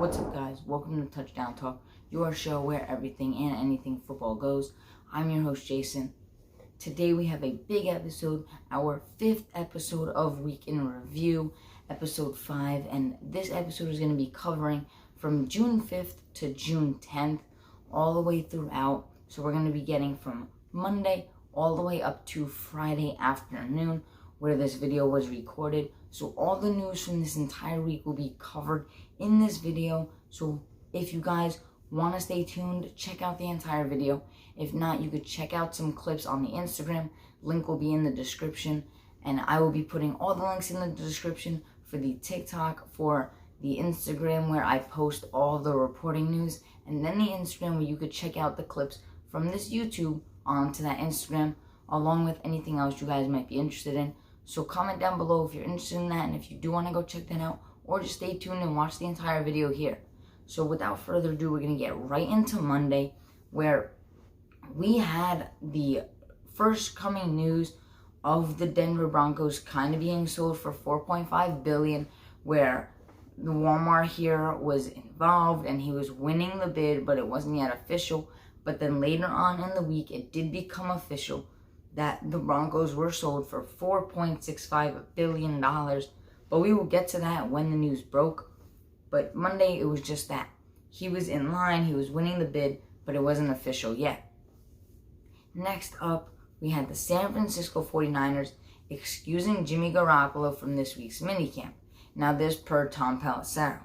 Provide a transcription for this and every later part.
What's up, guys? Welcome to Touchdown Talk, your show where everything and anything football goes. I'm your host, Jason. Today we have a big episode, our 5th episode of Week in Review, episode 5, and this episode is going to be covering from June 5th to June 10th, all the way throughout. So we're going to be getting from Monday all the way up to Friday afternoon, where this video was recorded. So all the news from this entire week will be covered in this video. So if you guys want to stay tuned, check out the entire video. If not, you could check out some clips on the Instagram. Link will be in the description. And I will be putting all the links in the description for the TikTok, for the Instagram where I post all the reporting news, and then the Instagram where you could check out the clips from this YouTube onto that Instagram, along with anything else you guys might be interested in. So comment down below if you're interested in that, and if you do want to go check that out, or just stay tuned and watch the entire video here. So without further ado, we're going to get right into Monday, where we had the first coming news of the Denver Broncos kind of being sold for $4.5 billion, where the Walmart here was involved and he was winning the bid, but it wasn't yet official. But then later on in the week, it did become official that the Broncos were sold for $4.65 billion. But we will get to that when the news broke. But Monday, it was just that. He was in line, he was winning the bid, but it wasn't official yet. Next up, we had the San Francisco 49ers excusing Jimmy Garoppolo from this week's minicamp. Now this per Tom Pelissero.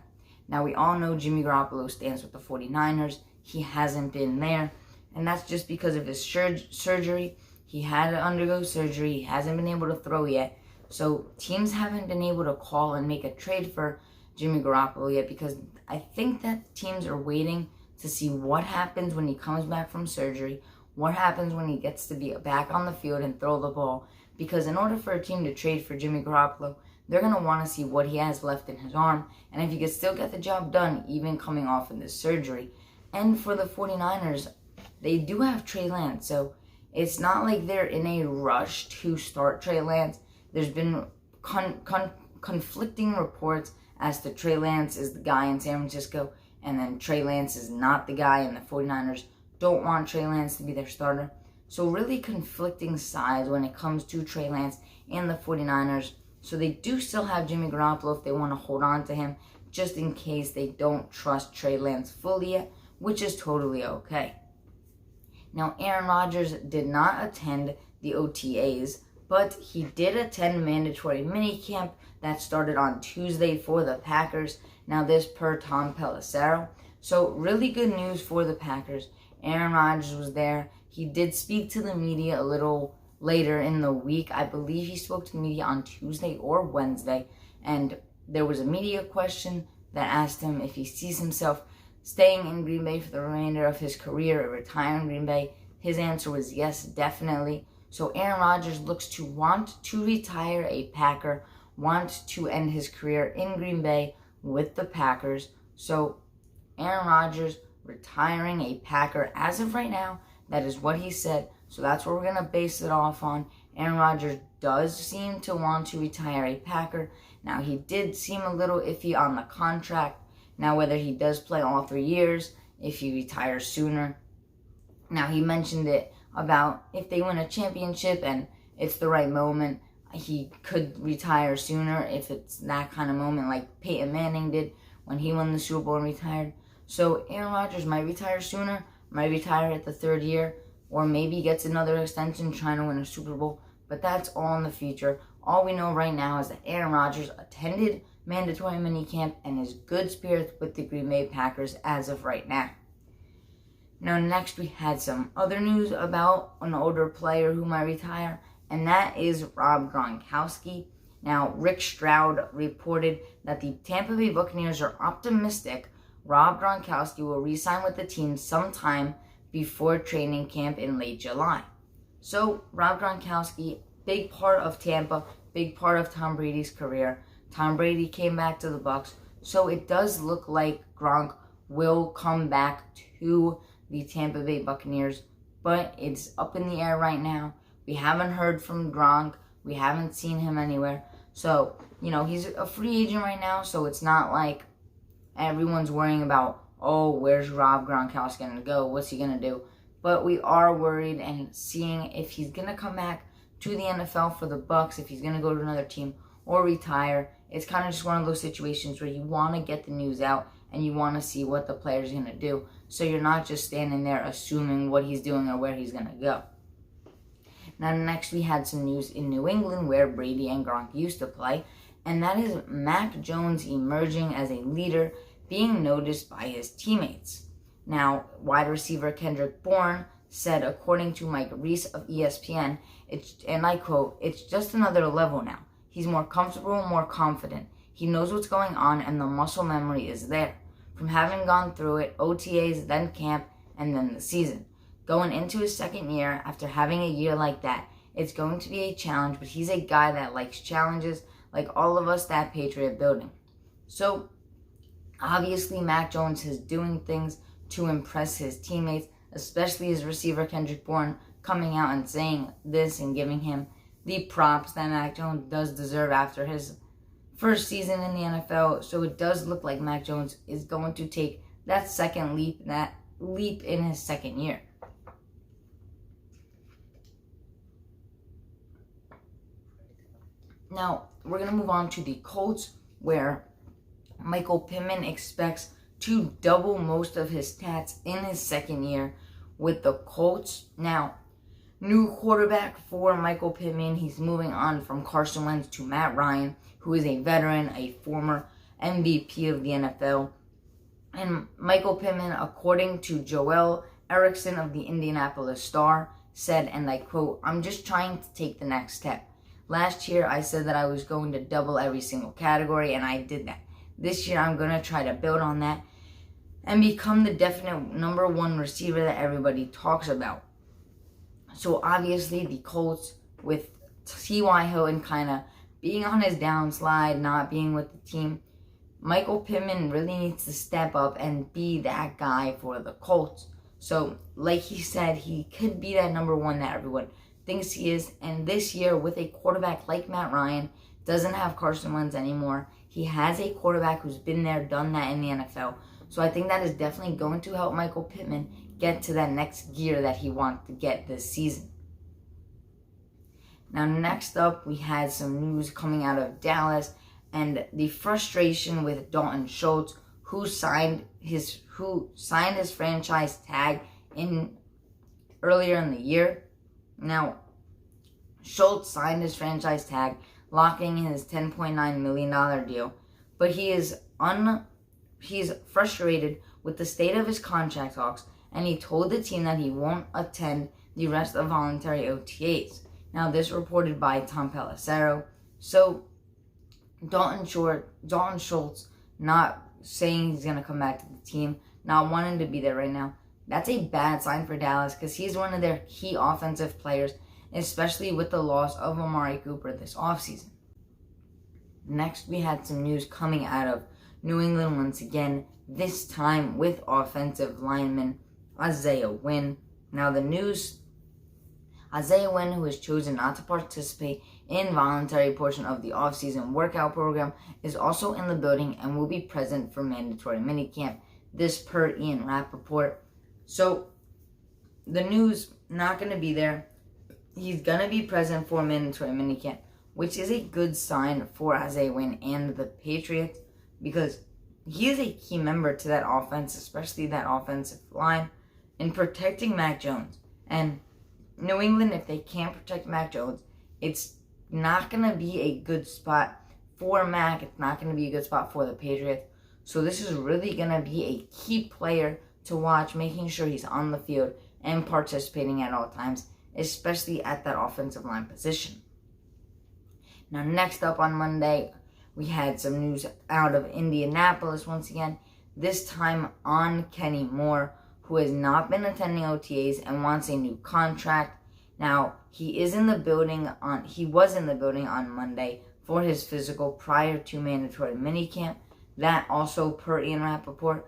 Now we all know Jimmy Garoppolo stands with the 49ers. He hasn't been there, and that's just because of his surgery. He had to undergo surgery. He hasn't been able to throw yet. So teams haven't been able to call and make a trade for Jimmy Garoppolo yet, because I think that teams are waiting to see what happens when he comes back from surgery, what happens when he gets to be back on the field and throw the ball. Because in order for a team to trade for Jimmy Garoppolo, they're going to want to see what he has left in his arm, and if he can still get the job done, even coming off of this surgery. And for the 49ers, they do have Trey Lance, so it's not like they're in a rush to start Trey Lance. There's been conflicting reports as to Trey Lance is the guy in San Francisco, and then Trey Lance is not the guy, and the 49ers don't want Trey Lance to be their starter. So really conflicting sides when it comes to Trey Lance and the 49ers. So they do still have Jimmy Garoppolo if they want to hold on to him, just in case they don't trust Trey Lance fully yet, which is totally okay. Now, Aaron Rodgers did not attend the OTAs, but he did attend Mandatory Minicamp that started on Tuesday for the Packers. Now, this per Tom Pelissero. So, really good news for the Packers. Aaron Rodgers was there. He did speak to the media a little later in the week. I believe he spoke to the media on Tuesday or Wednesday, and there was a media question that asked him if he sees himself staying in Green Bay for the remainder of his career or retiring in Green Bay. His answer was yes, definitely. So Aaron Rodgers looks to want to retire a Packer, want to end his career in Green Bay with the Packers. So Aaron Rodgers retiring a Packer as of right now, that is what he said. So that's what we're going to base it off on. Aaron Rodgers does seem to want to retire a Packer. Now, he did seem a little iffy on the contract. Now, whether he does play all 3 years, if he retires sooner. Now, he mentioned it about if they win a championship and it's the right moment, he could retire sooner if it's that kind of moment, like Peyton Manning did when he won the Super Bowl and retired. So, Aaron Rodgers might retire sooner, might retire at the 3rd year, or maybe gets another extension trying to win a Super Bowl. But that's all in the future. All we know right now is that Aaron Rodgers attended Mandatory Minicamp and is good spirits with the Green Bay Packers as of right now. Now, next we had some other news about an older player who might retire, and that is Rob Gronkowski. Now, Rick Stroud reported that the Tampa Bay Buccaneers are optimistic Rob Gronkowski will re-sign with the team sometime before training camp in late July. So, Rob Gronkowski, big part of Tampa, big part of Tom Brady's career. Tom Brady came back to the Bucs, so it does look like Gronk will come back to the Tampa Bay Buccaneers, but it's up in the air right now. We haven't heard from Gronk. We haven't seen him anywhere. So, he's a free agent right now, so it's not like everyone's worrying about, oh, where's Rob Gronkowski going to go? What's he going to do? But we are worried and seeing if he's going to come back to the NFL for the Bucs, if he's going to go to another team or retire. It's kind of just one of those situations where you want to get the news out and you want to see what the player's going to do. So you're not just standing there assuming what he's doing or where he's going to go. Now, next we had some news in New England where Brady and Gronk used to play, and that is Mac Jones emerging as a leader, being noticed by his teammates. Now, wide receiver Kendrick Bourne said, according to Mike Reese of ESPN, and I quote, "It's just another level now. He's more comfortable, more confident. He knows what's going on, and the muscle memory is there. From having gone through it, OTAs, then camp, and then the season. Going into his second year, after having a year like that, it's going to be a challenge, but he's a guy that likes challenges, like all of us that Patriot building." So, obviously, Mac Jones is doing things to impress his teammates, especially his receiver Kendrick Bourne coming out and saying this and giving him the props that Mac Jones does deserve after his first season in the NFL. So it does look like Mac Jones is going to take that second leap, in his second year. Now, we're going to move on to the Colts, where Michael Pittman expects to double most of his stats in his second year with the Colts. Now, new quarterback for Michael Pittman. He's moving on from Carson Wentz to Matt Ryan, who is a veteran, a former MVP of the NFL. And Michael Pittman, according to Joel Erickson of the Indianapolis Star, said, and I quote, "I'm just trying to take the next step. Last year, I said that I was going to double every single category, and I did that. This year, I'm going to try to build on that and become the definite number one receiver that everybody talks about." So obviously, the Colts, with T.Y. Hilton kind of being on his downslide, not being with the team, Michael Pittman really needs to step up and be that guy for the Colts. So, like he said, he could be that number one that everyone thinks he is. And this year, with a quarterback like Matt Ryan, doesn't have Carson Wentz anymore. He has a quarterback who's been there, done that in the NFL. So I think that is definitely going to help Michael Pittman get to that next gear that he wants to get this season. Now, next up, we had some news coming out of Dallas and the frustration with Dalton Schultz, who signed his franchise tag earlier in the year. Now, Schultz signed his franchise tag, locking in his $10.9 million deal, but he's frustrated with the state of his contract talks, and he told the team that he won't attend the rest of voluntary OTAs. Now, this reported by Tom Pelissero. So, Dalton Schultz not saying he's going to come back to the team, not wanting to be there right now. That's a bad sign for Dallas because he's one of their key offensive players, especially with the loss of Amari Cooper this offseason. Next, we had some news coming out of New England once again, this time with offensive lineman Isaiah Wynn. Now, the news, Isaiah Wynn, who has chosen not to participate in voluntary portion of the offseason workout program, is also in the building and will be present for Mandatory Minicamp. This per Ian Rappaport. So, the news, not going to be there. He's going to be present for Mandatory Minicamp, which is a good sign for Isaiah Wynn and the Patriots because he is a key member to that offense, especially that offensive line, in protecting Mac Jones. And New England, if they can't protect Mac Jones, it's not going to be a good spot for Mac. It's not going to be a good spot for the Patriots. So this is really going to be a key player to watch, making sure he's on the field and participating at all times, especially at that offensive line position. Now, next up on Monday, we had some news out of Indianapolis once again, this time on Kenny Moore, who has not been attending OTAs and wants a new contract. Now, he was in the building on Monday for his physical prior to Mandatory Minicamp. That also per Ian Rappaport.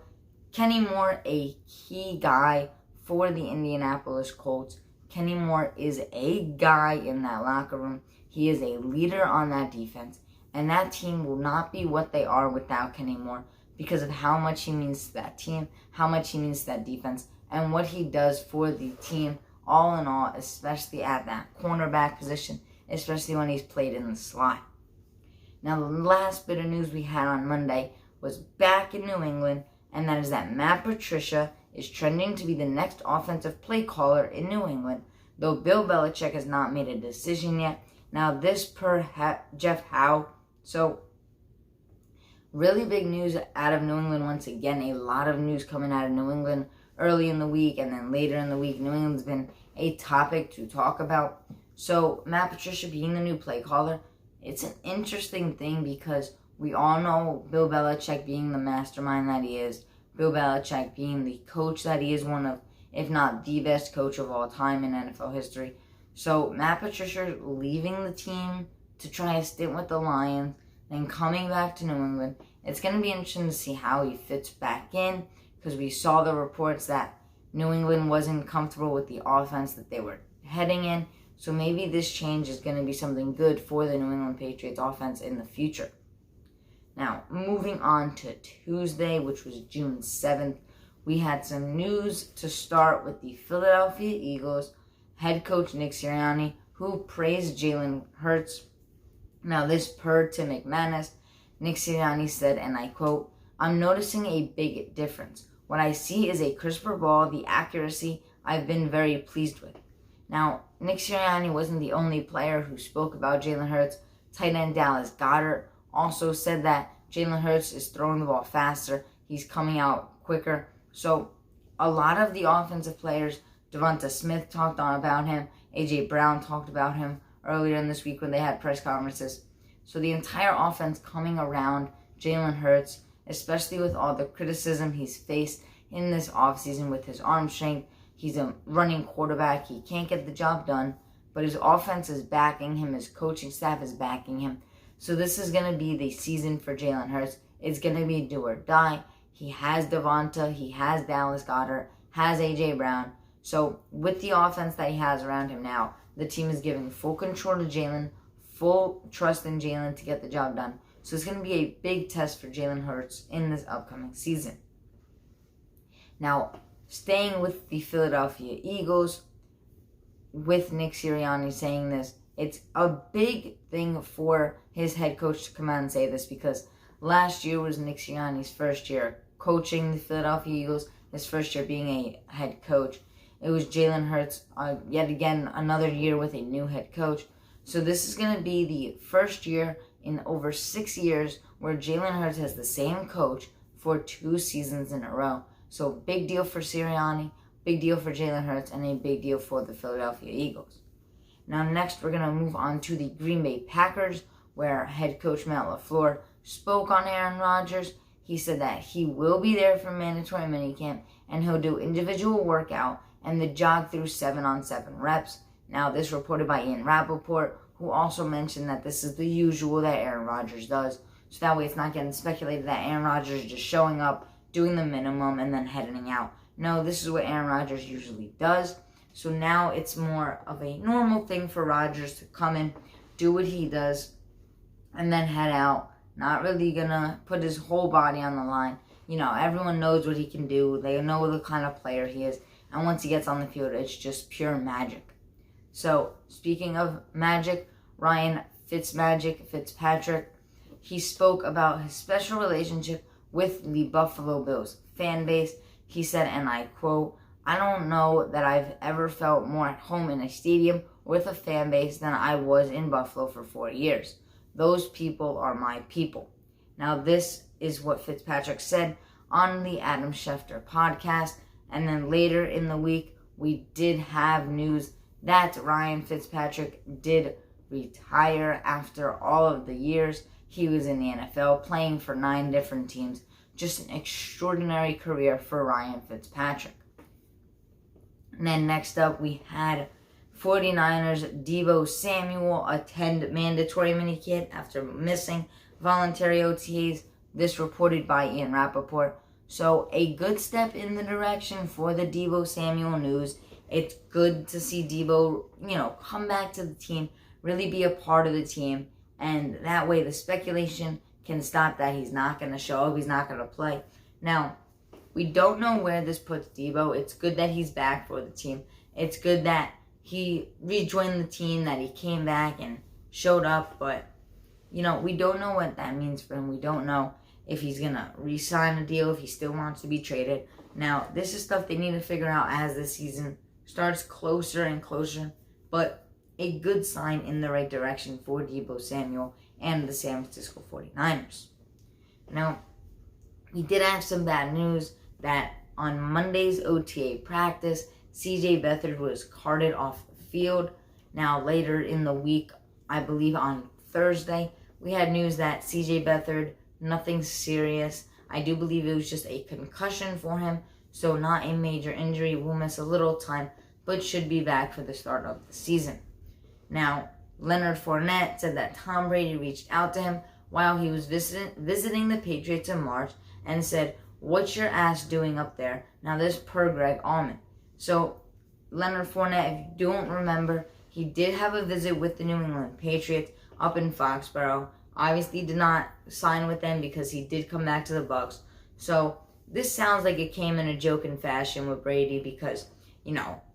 Kenny Moore, a key guy for the Indianapolis Colts. Kenny Moore is a guy in that locker room. He is a leader on that defense. And that team will not be what they are without Kenny Moore because of how much he means to that team, how much he means to that defense, and what he does for the team all in all, especially at that cornerback position, especially when he's played in the slot. Now, the last bit of news we had on Monday was back in New England, and that is that Matt Patricia is trending to be the next offensive play caller in New England, though Bill Belichick has not made a decision yet. Now, this per Jeff Howe. So, really big news out of New England once again. A lot of news coming out of New England early in the week and then later in the week. New England's been a topic to talk about. So, Matt Patricia being the new play caller, it's an interesting thing because we all know Bill Belichick being the mastermind that he is, Bill Belichick being the coach that he is, one of, if not the best coach of all time in NFL history. So Matt Patricia leaving the team to try a stint with the Lions, then coming back to New England. It's going to be interesting to see how he fits back in, because we saw the reports that New England wasn't comfortable with the offense that they were heading in. So maybe this change is going to be something good for the New England Patriots offense in the future. Now, moving on to Tuesday, which was June 7th, we had some news to start with the Philadelphia Eagles head coach Nick Sirianni, who praised Jalen Hurts. Now, this per Tim McManus, Nick Sirianni said, and I quote, "I'm noticing a big difference. What I see is a crisper ball, the accuracy I've been very pleased with." Now, Nick Sirianni wasn't the only player who spoke about Jalen Hurts. Tight end Dallas Goedert also said that Jalen Hurts is throwing the ball faster. He's coming out quicker. So a lot of the offensive players, Devonta Smith talked on about him. A.J. Brown talked about him earlier in this week when they had press conferences. So the entire offense coming around Jalen Hurts, especially with all the criticism he's faced in this offseason with his arm strength. He's a running quarterback. He can't get the job done, but his offense is backing him. His coaching staff is backing him. So this is going to be the season for Jalen Hurts. It's going to be do or die. He has Devonta. He has Dallas Goedert. Has A.J. Brown. So with the offense that he has around him now, the team is giving full control to Jalen, full trust in Jalen to get the job done. So it's going to be a big test for Jalen Hurts in this upcoming season. Now, staying with the Philadelphia Eagles, with Nick Sirianni saying this, it's a big thing for his head coach to come out and say this, because last year was Nick Sirianni's first year coaching the Philadelphia Eagles, his first year being a head coach. It was Jalen Hurts, yet again, another year with a new head coach. So this is going to be the first year in over 6 years where Jalen Hurts has the same coach for 2 seasons in a row. So big deal for Sirianni, big deal for Jalen Hurts, and a big deal for the Philadelphia Eagles. Now next, we're going to move on to the Green Bay Packers, where head coach Matt LaFleur spoke on Aaron Rodgers. He said that he will be there for mandatory minicamp, and he'll do individual workout and the jog through 7-on-7 reps. Now, this reported by Ian Rappaport, who also mentioned that this is the usual that Aaron Rodgers does. So that way it's not getting speculated that Aaron Rodgers is just showing up, doing the minimum, and then heading out. No, this is what Aaron Rodgers usually does. So now it's more of a normal thing for Rodgers to come in, do what he does, and then head out. Not really gonna put his whole body on the line. You know, everyone knows what he can do. They know the kind of player he is. And once he gets on the field, it's just pure magic. So, speaking of magic, Ryan Fitzpatrick, he spoke about his special relationship with the Buffalo Bills fan base. He said, and I quote, "I don't know that I've ever felt more at home in a stadium with a fan base than I was in Buffalo for 4 years. Those people are my people." Now, this is what Fitzpatrick said on the Adam Schefter podcast. And then later in the week, we did have news that Ryan Fitzpatrick did retire after all of the years he was in the NFL, playing for 9 different teams. Just an extraordinary career for Ryan Fitzpatrick. And then next up, we had 49ers Deebo Samuel attend mandatory minicamp after missing voluntary OTAs. This reported by Ian Rappaport. So a good step in the direction for the Deebo Samuel news. It's good to see Deebo, come back to the team, really be a part of the team, and that way the speculation can stop that. He's not going to show up. He's not going to play. Now, we don't know where this puts Debo. It's good that he's back for the team. It's good that he rejoined the team, that he came back and showed up. But, we don't know what that means for him. We don't know if he's going to re-sign a deal, if he still wants to be traded. Now, this is stuff they need to figure out as the season starts closer and closer. But a good sign in the right direction for Deebo Samuel and the San Francisco 49ers. Now, we did have some bad news that on Monday's OTA practice, CJ Beathard was carted off the field. Now, later in the week, I believe on Thursday, we had news that CJ Beathard, nothing serious. I do believe it was just a concussion for him, so not a major injury. Will miss a little time, but should be back for the start of the season. Now, Leonard Fournette said that Tom Brady reached out to him while he was visiting the Patriots in March and said, "What's your ass doing up there?" Now, this per Greg Allman. So, Leonard Fournette, if you don't remember, he did have a visit with the New England Patriots up in Foxborough. Obviously did not sign with them because he did come back to the Bucs. So, this sounds like it came in a joking fashion with Brady because,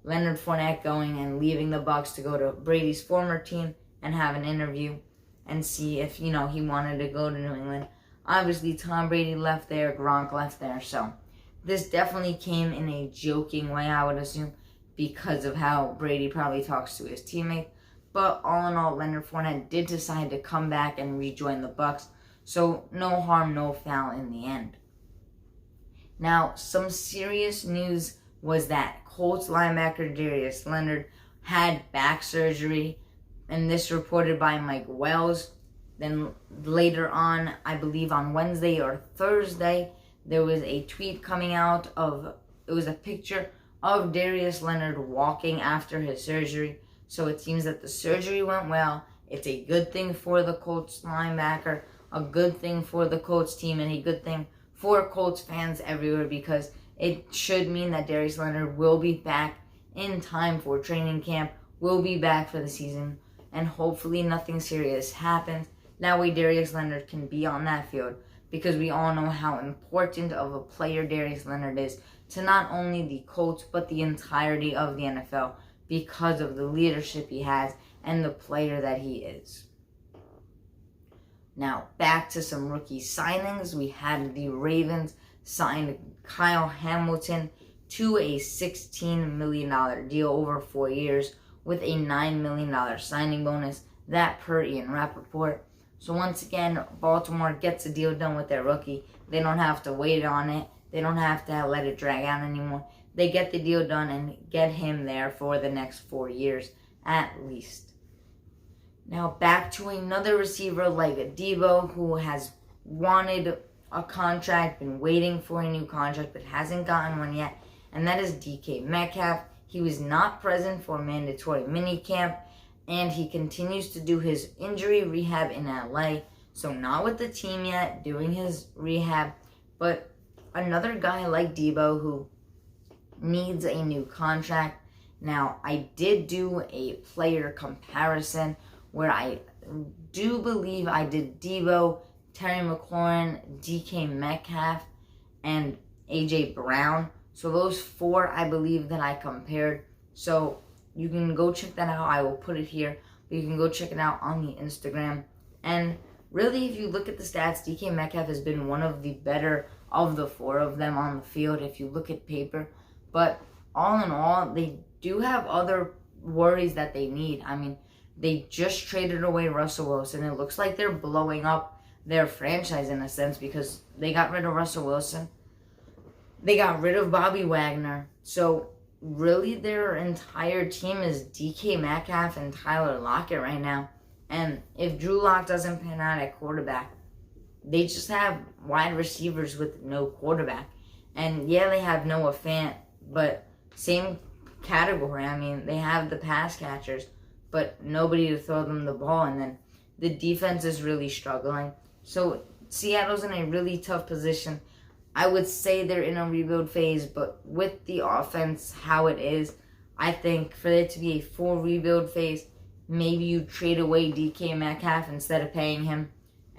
Leonard Fournette going and leaving the Bucs to go to Brady's former team and have an interview and see if, he wanted to go to New England. Obviously, Tom Brady left there, Gronk left there, so this definitely came in a joking way, I would assume, because of how Brady probably talks to his teammates. But all in all, Leonard Fournette did decide to come back and rejoin the Bucs, so no harm, no foul in the end. Now, some serious news was that Colts linebacker Darius Leonard had back surgery, and this reported by Mike Wells. Then later on, I believe on Wednesday or Thursday, there was a tweet coming out it was a picture of Darius Leonard walking after his surgery. So it seems that the surgery went well. It's a good thing for the Colts linebacker, a good thing for the Colts team, and a good thing for Colts fans everywhere because it should mean that Darius Leonard will be back in time for training camp, will be back for the season, and hopefully nothing serious happens. That way Darius Leonard can be on that field because we all know how important of a player Darius Leonard is to not only the Colts but the entirety of the NFL because of the leadership he has and the player that he is. Now, back to some rookie signings. We had the Ravens signed Kyle Hamilton to a $16 million deal over 4 years with a $9 million signing bonus. That per Ian Rappaport. So once again, Baltimore gets a deal done with their rookie. They don't have to wait on it. They don't have to let it drag out anymore. They get the deal done and get him there for the next 4 years at least. Now back to another receiver like Debo, who has wanted a contract, been waiting for a new contract, but hasn't gotten one yet, and that is DK Metcalf. He was not present for Mandatory Minicamp, and he continues to do his injury rehab in LA, so not with the team yet, doing his rehab, but another guy like Debo who needs a new contract. Now, I did do a player comparison where I do believe I did Debo, Terry McLaurin, DK Metcalf, and AJ Brown. So those four I believe that I compared. So you can go check that out. I will put it here. But you can go check it out on the Instagram. And really, if you look at the stats, DK Metcalf has been one of the better of the four of them on the field if you look at paper. But all in all, they do have other worries that they need. I mean, they just traded away Russell Wilson. It looks like they're blowing up their franchise in a sense because they got rid of Russell Wilson. They got rid of Bobby Wagner. So really their entire team is DK Metcalf and Tyler Lockett right now. And if Drew Lock doesn't pan out at quarterback, they just have wide receivers with no quarterback. And yeah, they have Noah Fant, but same category. I mean, they have the pass catchers, but nobody to throw them the ball. And then the defense is really struggling. So Seattle's in a really tough position. I would say they're in a rebuild phase, but with the offense how it is, I think for it to be a full rebuild phase, maybe you trade away DK Metcalf instead of paying him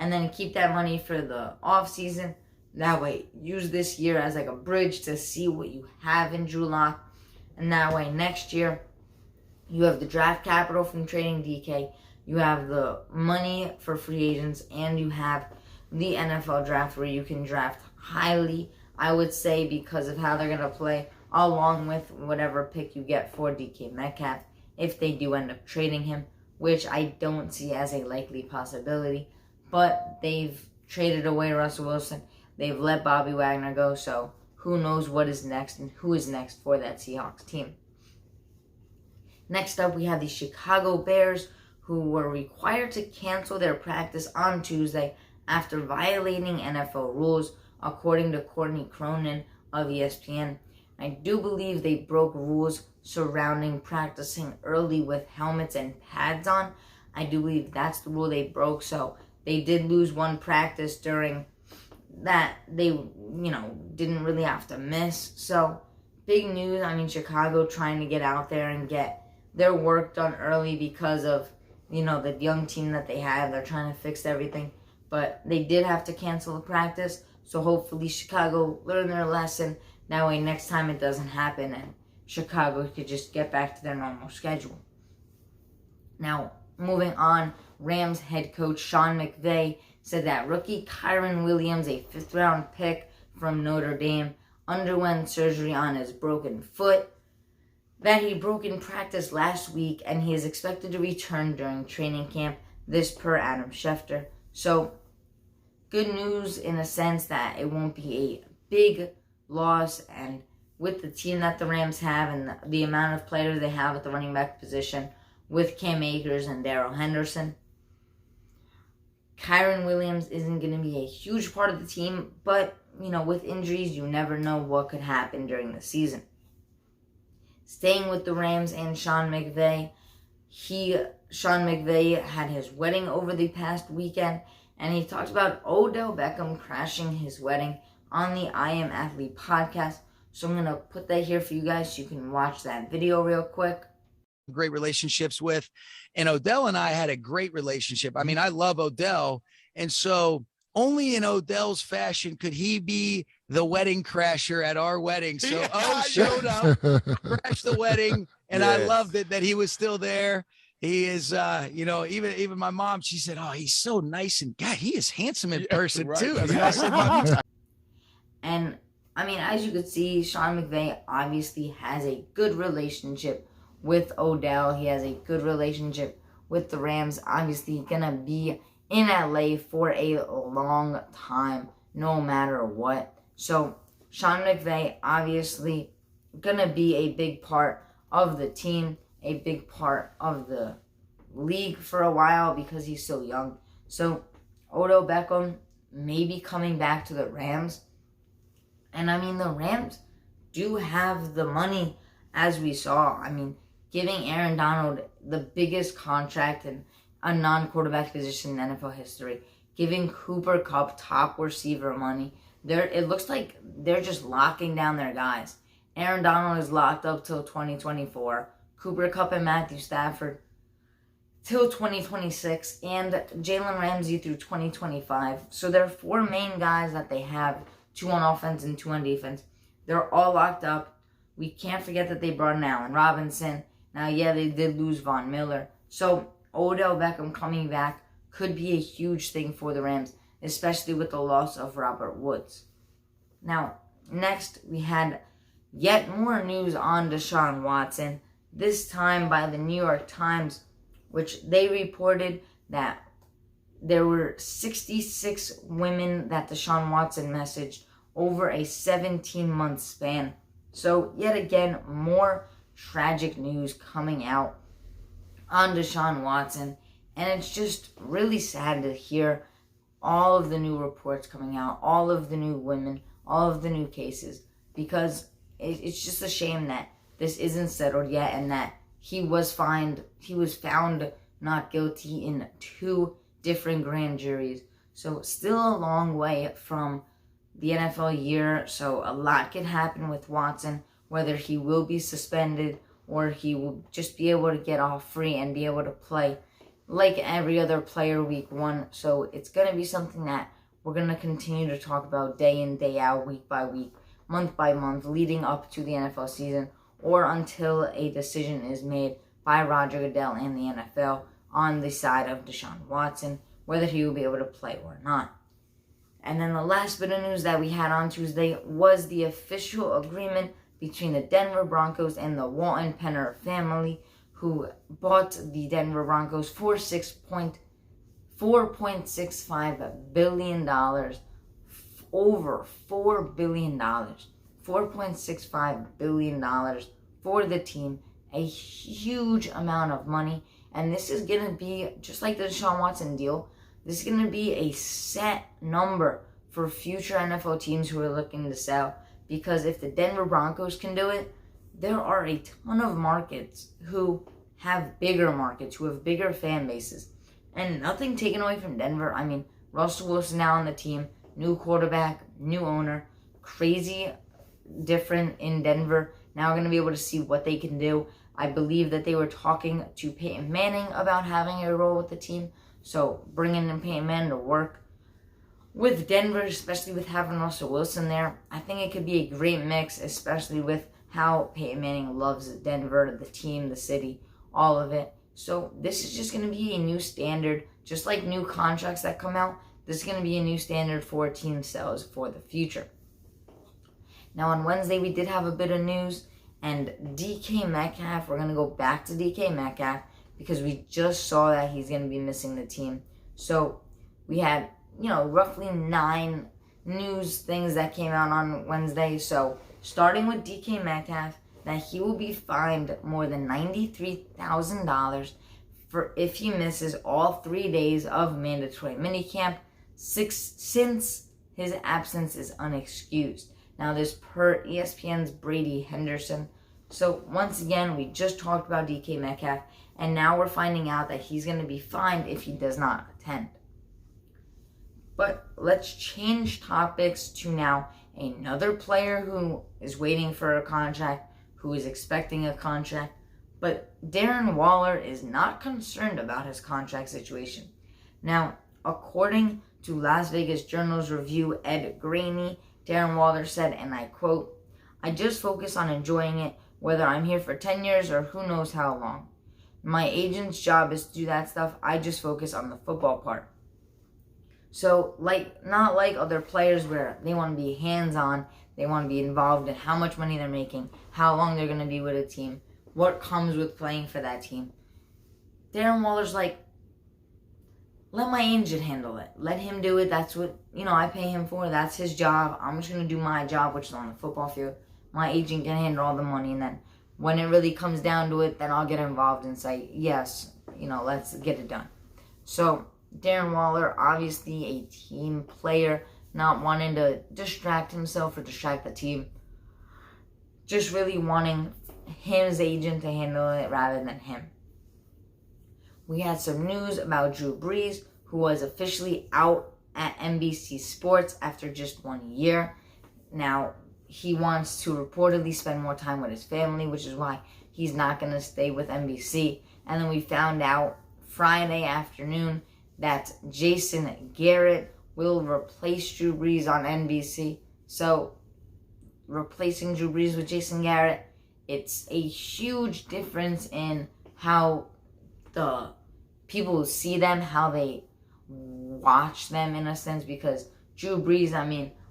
and then keep that money for the off season. That way, use this year as like a bridge to see what you have in Drew Lock. And that way, next year, you have the draft capital from trading DK, you have the money for free agents, and you have the NFL draft where you can draft highly, I would say, because of how they're going to play, along with whatever pick you get for DK Metcalf, if they do end up trading him, which I don't see as a likely possibility. But they've traded away Russell Wilson. They've let Bobby Wagner go, so who knows what is next and who is next for that Seahawks team. Next up, we have the Chicago Bears, who were required to cancel their practice on Tuesday after violating NFL rules, according to Courtney Cronin of ESPN. I do believe they broke rules surrounding practicing early with helmets and pads on. I do believe that's the rule they broke, so they did lose one practice during that they, didn't really have to miss. So, big news. I mean, Chicago trying to get out there and get their work done early because of, the young team that they have. They're trying to fix everything. But they did have to cancel the practice. So, hopefully, Chicago learned their lesson. That way, next time it doesn't happen and Chicago could just get back to their normal schedule. Now, moving on, Rams head coach Sean McVay said that rookie Kyren Williams, a 5th-round pick from Notre Dame, underwent surgery on his broken foot that he broke in practice last week, and he is expected to return during training camp, this per Adam Schefter. So, good news in a sense that it won't be a big loss, and with the team that the Rams have and the amount of players they have at the running back position with Cam Akers and Darrell Henderson, Kyren Williams isn't going to be a huge part of the team, but, with injuries, you never know what could happen during the season. Staying with the Rams and Sean McVay, Sean McVay had his wedding over the past weekend, and he talked about Odell Beckham crashing his wedding on the I Am Athlete podcast. So I'm going to put that here for you guys so you can watch that video real quick. Great relationships with, and Odell and I had a great relationship. I mean, I love Odell, and so only in Odell's fashion could he be the wedding crasher at our wedding. So showed up, crashed the wedding, and yes. I loved it that he was still there. He is, even my mom, she said, "Oh, he's so nice, and God, he is handsome in person right. too." I mean, I said, and I mean, as you could see, Sean McVay obviously has a good relationship with Odell. He has a good relationship with the Rams. Obviously, gonna be in LA for a long time, no matter what. So, Sean McVay obviously gonna be a big part of the team, a big part of the league for a while because he's so young. So, Odell Beckham may be coming back to the Rams. And I mean, the Rams do have the money, as we saw. I mean, giving Aaron Donald the biggest contract in a non-quarterback position in NFL history, giving Cooper Kupp top receiver money. It looks like they're just locking down their guys. Aaron Donald is locked up till 2024. Cooper Kupp and Matthew Stafford till 2026. And Jalen Ramsey through 2025. So there are 4 main guys that they have, 2 on offense and 2 on defense. They're all locked up. We can't forget that they brought in Allen Robinson. Now, yeah, they did lose Von Miller. So, Odell Beckham coming back could be a huge thing for the Rams, especially with the loss of Robert Woods. Now, next, we had yet more news on Deshaun Watson, this time by the New York Times, which they reported that there were 66 women that Deshaun Watson messaged over a 17-month span. So, yet again, more tragic news coming out on Deshaun Watson, and it's just really sad to hear all of the new reports coming out, all of the new women, all of the new cases, because it's just a shame that this isn't settled yet and that he was found not guilty in 2 different grand juries. So still a long way from the NFL year, so a lot could happen with Watson, whether he will be suspended or he will just be able to get off free and be able to play. A like every other player week 1. So it's going to be something that we're going to continue to talk about day in, day out, week by week, month by month, leading up to the NFL season, or until a decision is made by Roger Goodell and the NFL on the side of Deshaun Watson, whether he will be able to play or not. And then the last bit of news that we had on Tuesday was the official agreement between the Denver Broncos and the Walton Penner family, who bought the Denver Broncos for $4.65 billion, over $4 billion, $4.65 billion for the team, a huge amount of money. And this is going to be, just like the Deshaun Watson deal, this is going to be a set number for future NFL teams who are looking to sell. Because if the Denver Broncos can do it, there are a ton of markets who have bigger markets, who have bigger fan bases. And nothing taken away from Denver. I mean, Russell Wilson now on the team, new quarterback, new owner, crazy different in Denver. Now we're going to be able to see what they can do. I believe that they were talking to Peyton Manning about having a role with the team. So bringing in Peyton Manning to work with Denver, especially with having Russell Wilson there, I think it could be a great mix, especially with how Peyton Manning loves Denver, the team, the city, all of it. So this is just going to be a new standard, just like new contracts that come out. This is going to be a new standard for team sales for the future. Now on Wednesday, we did have a bit of news, and DK Metcalf, we're going to go back to DK Metcalf because we just saw that he's going to be missing the team. So we had, roughly 9 news things that came out on Wednesday. So starting with DK Metcalf, that he will be fined more than $93,000 for if he misses all 3 days of mandatory minicamp since his absence is unexcused. Now this per ESPN's Brady Henderson. So once again, we just talked about DK Metcalf, and now we're finding out that he's going to be fined if he does not attend. But let's change topics to now another player who is waiting for a contract, who is expecting a contract. But Darren Waller is not concerned about his contract situation. Now, according to Las Vegas Journal's review, Ed Graney, Darren Waller said, and I quote, "I just focus on enjoying it, whether I'm here for 10 years or who knows how long. My agent's job is to do that stuff. I just focus on the football part." So, not like other players where they want to be hands-on, they want to be involved in how much money they're making, how long they're going to be with a team, what comes with playing for that team. Darren Waller's like, let my agent handle it. Let him do it. That's what, I pay him for. That's his job. I'm just going to do my job, which is on the football field. My agent can handle all the money, and then when it really comes down to it, then I'll get involved and say, yes, let's get it done. So, Darren Waller, obviously a team player, not wanting to distract himself or distract the team. Just really wanting his agent to handle it rather than him. We had some news about Drew Brees, who was officially out at NBC Sports after just 1 year. Now, he wants to reportedly spend more time with his family, which is why he's not going to stay with NBC. And then we found out Friday afternoon that Jason Garrett will replace Drew Brees on NBC. So, replacing Drew Brees with Jason Garrett, it's a huge difference in how the people see them, how they watch them in a sense, because Drew Brees,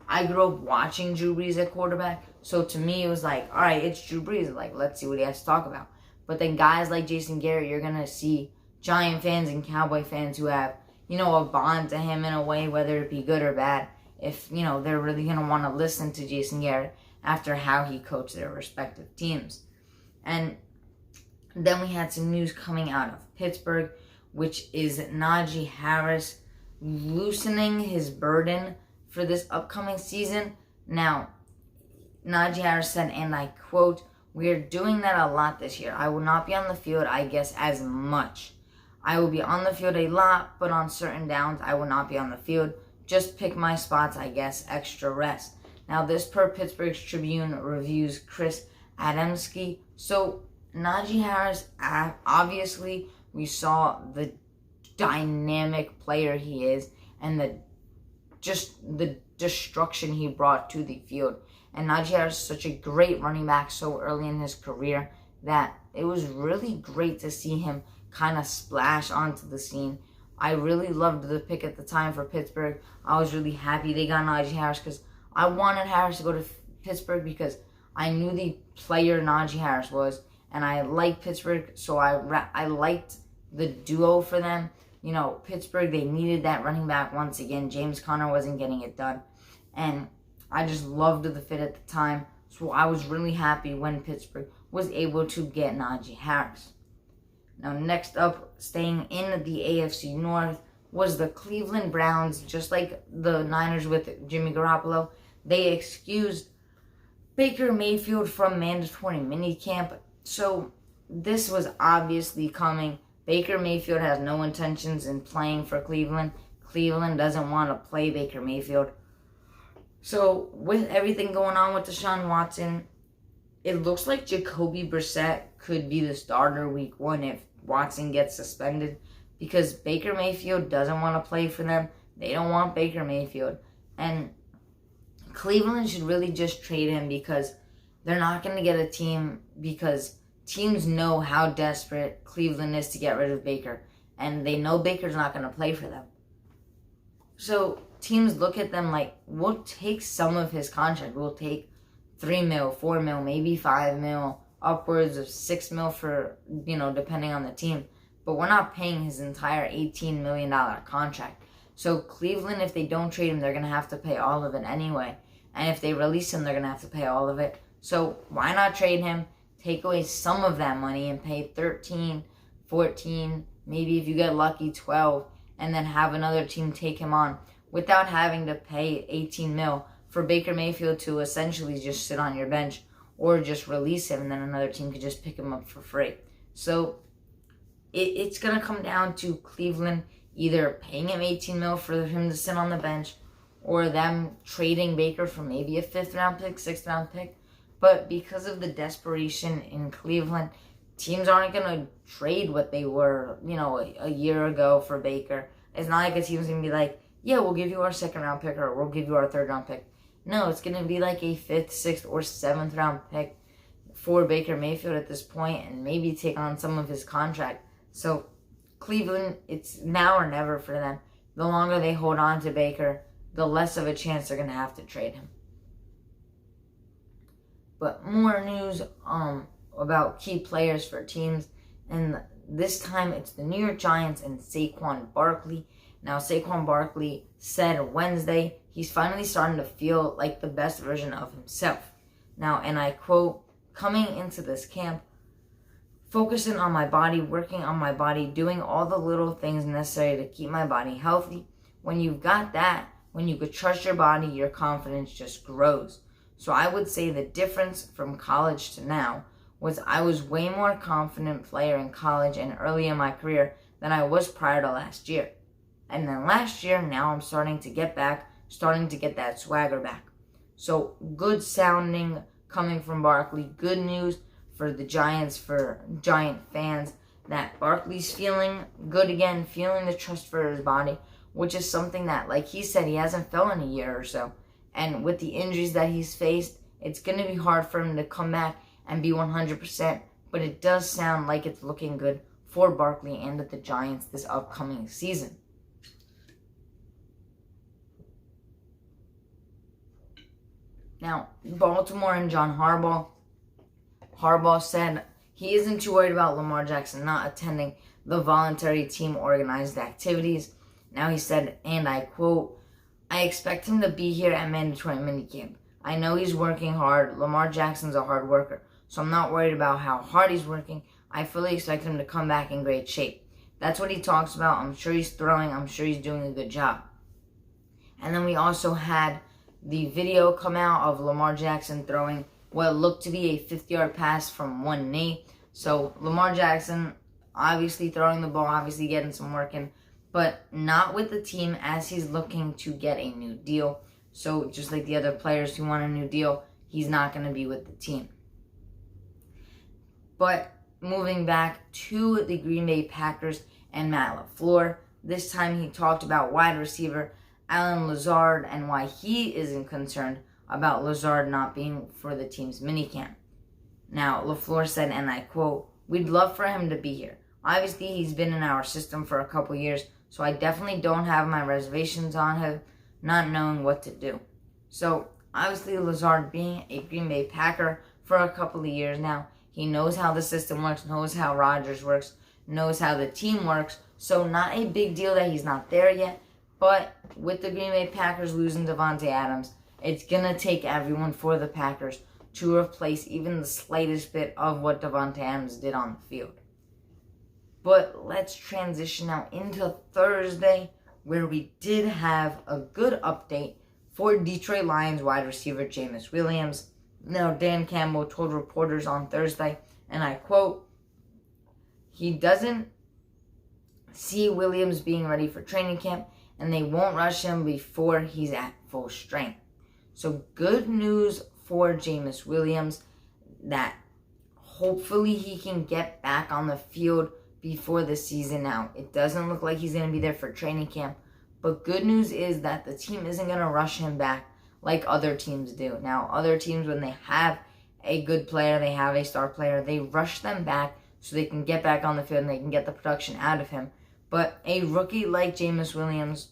I grew up watching Drew Brees at quarterback, so to me it was like, all right, it's Drew Brees, let's see what he has to talk about. But then guys like Jason Garrett, you're going to see Giant fans and Cowboy fans who have, a bond to him in a way, whether it be good or bad, if, they're really going to want to listen to Jason Garrett after how he coached their respective teams. And then we had some news coming out of Pittsburgh, which is Najee Harris loosening his burden for this upcoming season. Now, Najee Harris said, and I quote, "We are doing that a lot this year. I will not be on the field, I guess, as much. I will be on the field a lot, but on certain downs, I will not be on the field. Just pick my spots, I guess, extra rest." Now, this per Pittsburgh Tribune reviews Chris Adamski. So, Najee Harris, obviously, we saw the dynamic player he is, and the destruction he brought to the field. And Najee Harris is such a great running back so early in his career that it was really great to see him kind of splash onto the scene. I really loved the pick at the time for Pittsburgh. I was really happy they got Najee Harris because I wanted Harris to go to Pittsburgh because I knew the player Najee Harris was, and I liked Pittsburgh, so I liked the duo for them. Pittsburgh, they needed that running back once again. James Conner wasn't getting it done, and I just loved the fit at the time, so I was really happy when Pittsburgh was able to get Najee Harris. Now, next up, staying in the AFC North, was the Cleveland Browns. Just like the Niners with Jimmy Garoppolo, they excused Baker Mayfield from mandatory minicamp. So this was obviously coming. Baker Mayfield has no intentions in playing for Cleveland. Cleveland doesn't want to play Baker Mayfield. So with everything going on with Deshaun Watson, it looks like Jacoby Brissett could be the starter week 1 if Watson gets suspended, because Baker Mayfield doesn't want to play for them. They don't want Baker Mayfield. And Cleveland should really just trade him because they're not going to get a team, because teams know how desperate Cleveland is to get rid of Baker. And they know Baker's not going to play for them. So teams look at them like, we'll take some of his contract. We'll take $3 million, $4 million, maybe $5 million, upwards of $6 million for, depending on the team. But we're not paying his entire $18 million contract. So Cleveland, if they don't trade him, they're going to have to pay all of it anyway. And if they release him, they're going to have to pay all of it. So why not trade him, take away some of that money and pay 13, 14, maybe if you get lucky 12, and then have another team take him on without having to pay 18 mil for Baker Mayfield to essentially just sit on your bench, or just release him and then another team could just pick him up for free. So it's going to come down to Cleveland either paying him 18 mil for him to sit on the bench, or them trading Baker for maybe a 5th round pick, 6th round pick. But because of the desperation in Cleveland, teams aren't going to trade what they were, a year ago for Baker. It's not like a team's going to be like, yeah, we'll give you our 2nd round pick, or we'll give you our 3rd round pick. No, it's going to be like a 5th, 6th, or 7th round pick for Baker Mayfield at this point, and maybe take on some of his contract. So Cleveland, it's now or never for them. The longer they hold on to Baker, the less of a chance they're going to have to trade him. But more news about key players for teams, and this time it's the New York Giants and Saquon Barkley. Now, Saquon Barkley said Wednesday he's finally starting to feel like the best version of himself. Now, and I quote, "Coming into this camp, focusing on my body, working on my body, doing all the little things necessary to keep my body healthy. When you've got that, when you could trust your body, your confidence just grows." So I would say the difference from college to now was I was way more confident player in college and early in my career than I was prior to last year. And then last year, now I'm starting to get that swagger back. So good sounding coming from Barkley. Good news for the Giants, for Giant fans, that Barkley's feeling good again, feeling the trust for his body, which is something that, like he said, he hasn't felt in a year or so. And with the injuries that he's faced, it's going to be hard for him to come back and be 100%. But it does sound like it's looking good for Barkley and the Giants this upcoming season. Now, Baltimore and John Harbaugh. Harbaugh said he isn't too worried about Lamar Jackson not attending the voluntary team organized activities. Now he said, and I quote, "I expect him to be here at mandatory minicamp. I know he's working hard. Lamar Jackson's a hard worker, so I'm not worried about how hard he's working. I fully expect him to come back in great shape." That's what he talks about. I'm sure he's throwing. I'm sure he's doing a good job. And then we also had the video come out of Lamar Jackson throwing what looked to be a 50-yard pass from one knee. So Lamar Jackson obviously throwing the ball, obviously getting some work in, but not with the team as he's looking to get a new deal. So just like the other players who want a new deal, he's not going to be with the team. But moving back to the Green Bay Packers and Matt LaFleur, This time he talked about wide receiver Alan Lazard and why he isn't concerned about Lazard not being for the team's minicamp. Now, LaFleur said, and I quote, "We'd love for him to be here. Obviously, he's been in our system for a couple years, so I definitely don't have my reservations on him not knowing what to do." So, obviously, Lazard being a Green Bay Packer for a couple of years now, he knows how the system works, knows how Rodgers works, knows how the team works, so not a big deal that he's not there yet, but with the Green Bay Packers losing Davante Adams, it's going to take everyone for the Packers to replace even the slightest bit of what Davante Adams did on the field. But let's transition now into Thursday, where we did have a good update for Detroit Lions wide receiver Jameis Williams. Now, Dan Campbell told reporters on Thursday, and I quote, "He doesn't see Williams being ready for training camp, and they won't rush him before he's at full strength." So good news for Jameis Williams that hopefully he can get back on the field before the season. Now, it doesn't look like he's going to be there for training camp, but good news is that the team isn't going to rush him back like other teams do. Now, other teams, when they have a good player, they have a star player, they rush them back so they can get back on the field and they can get the production out of him. But a rookie like Jameis Williams,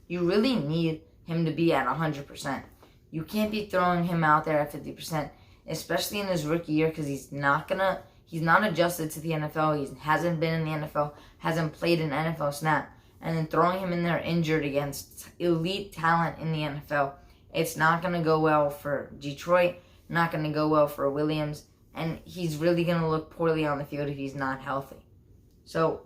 you really need him to be at 100%. You can't be throwing him out there at 50%, especially in his rookie year, because he's not adjusted to the NFL. He hasn't been in the NFL, hasn't played an NFL snap. And then throwing him in there injured against elite talent in the NFL, it's not going to go well for Detroit, not going to go well for Williams, and he's really going to look poorly on the field if he's not healthy. So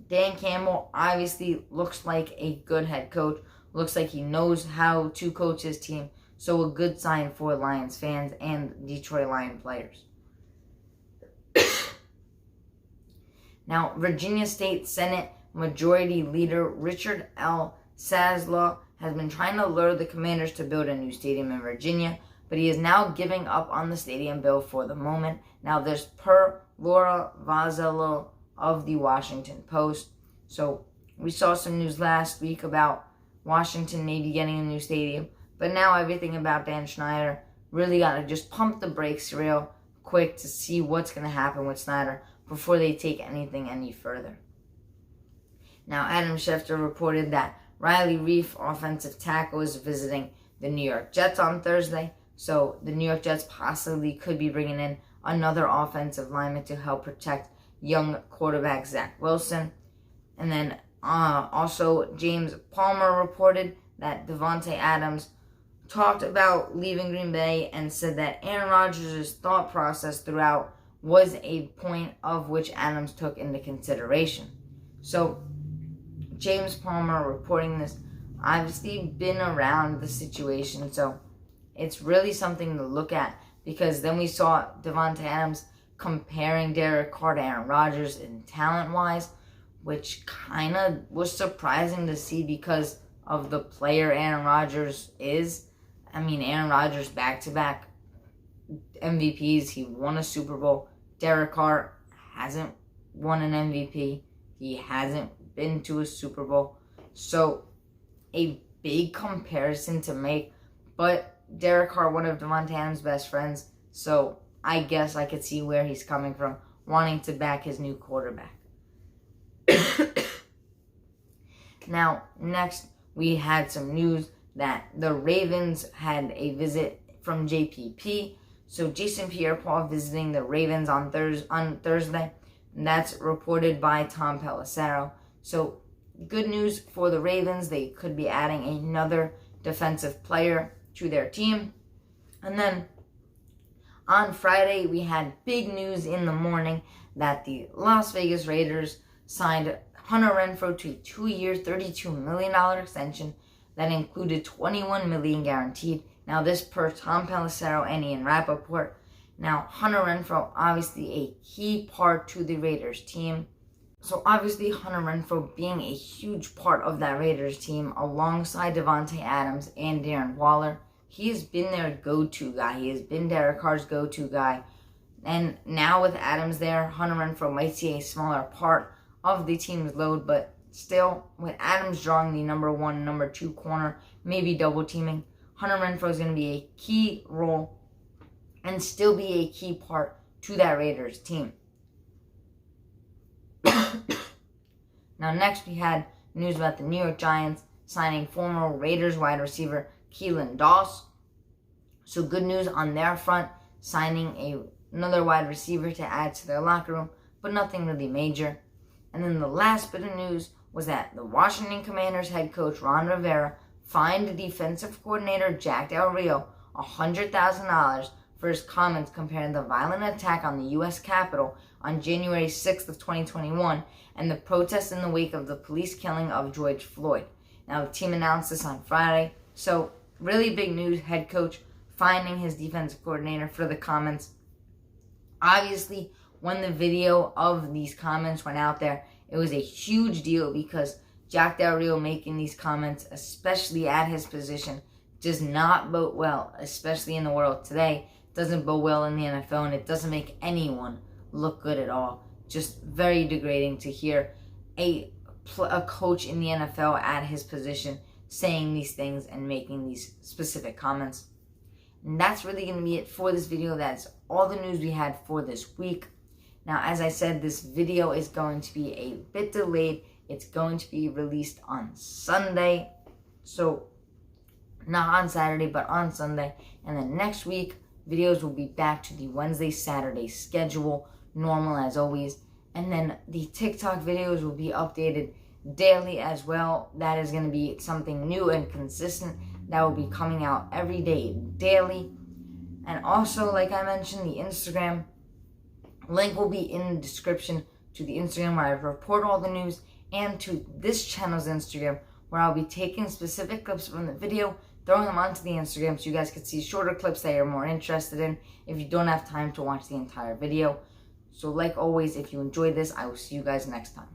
Dan Campbell obviously looks like a good head coach, looks like he knows how to coach his team, so a good sign for Lions fans and Detroit Lions players. Now, Virginia State Senate Majority Leader Richard L. Saslaw has been trying to lure the Commanders to build a new stadium in Virginia, but he is now giving up on the stadium bill for the moment. Now, this per Laura Vazzello of the Washington Post. So, we saw some news last week about Washington maybe getting a new stadium, but now everything about Dan Snyder really got to just pump the brakes real quick to see what's going to happen with Snyder before they take anything any further. Now, Adam Schefter reported that Riley Reif, offensive tackle, is visiting the New York Jets on Thursday, so the New York Jets possibly could be bringing in another offensive lineman to help protect young quarterback Zach Wilson. And then also James Palmer reported that Davante Adams talked about leaving Green Bay and said that Aaron Rodgers' thought process throughout was a point of which Adams took into consideration. So James Palmer reporting this, obviously been around the situation, so it's really something to look at, because then we saw Davante Adams comparing Derek Carr to Aaron Rodgers in talent-wise, which kind of was surprising to see because of the player Aaron Rodgers is. I mean, Aaron Rodgers back-to-back MVPs. He won a Super Bowl. Derek Carr hasn't won an MVP. He hasn't been to a Super Bowl. So, a big comparison to make. But Derek Carr, one of Davante Adams' best friends. So, I guess I could see where he's coming from, wanting to back his new quarterback. Now, next, we had some news that the Ravens had a visit from JPP. So Jason Pierre-Paul visiting the Ravens on Thursday. And that's reported by Tom Pelissero. So good news for the Ravens. They could be adding another defensive player to their team. And then on Friday, we had big news in the morning that the Las Vegas Raiders signed Hunter Renfro to a 2-year, $32 million extension that included $21 million guaranteed. Now, this per Tom Pelissero and Ian Rappaport. Now, Hunter Renfro, obviously a key part to the Raiders team. So, obviously, Hunter Renfro being a huge part of that Raiders team alongside Davante Adams and Darren Waller. He has been their go-to guy. He has been Derek Carr's go-to guy. And now with Adams there, Hunter Renfro might see a smaller part of the team's load, but Still, with Adams drawing the number 1, number 2 corner, maybe double teaming, Hunter Renfro is going to be a key role and still be a key part to that Raiders team. Now, next we had news about the New York Giants signing former Raiders wide receiver Keelan Doss. So good news on their front, signing another wide receiver to add to their locker room, but nothing really major. And then the last bit of news was that the Washington Commanders head coach Ron Rivera fined defensive coordinator Jack Del Rio $100,000 for his comments comparing the violent attack on the U.S. Capitol on January 6th of 2021 and the protests in the wake of the police killing of George Floyd. Now, the team announced this on Friday, so really big news, head coach fining his defensive coordinator for the comments. Obviously, when the video of these comments went out there, it was a huge deal because Jack Del Rio making these comments, especially at his position, does not bode well, especially in the world today. It doesn't bode well in the NFL, and it doesn't make anyone look good at all. Just very degrading to hear a coach in the NFL at his position saying these things and making these specific comments. And that's really going to be it for this video. That's all the news we had for this week. Now, as I said, this video is going to be a bit delayed. It's going to be released on Sunday. So, not on Saturday, but on Sunday. And then next week, videos will be back to the Wednesday, Saturday schedule, normal as always. And then the TikTok videos will be updated daily as well. That is going to be something new and consistent that will be coming out every day, daily. And also, like I mentioned, the Instagram link will be in the description to the Instagram where I report all the news, and to this channel's Instagram where I'll be taking specific clips from the video, throwing them onto the Instagram so you guys can see shorter clips that you're more interested in if you don't have time to watch the entire video. So like always, if you enjoyed this, I will see you guys next time.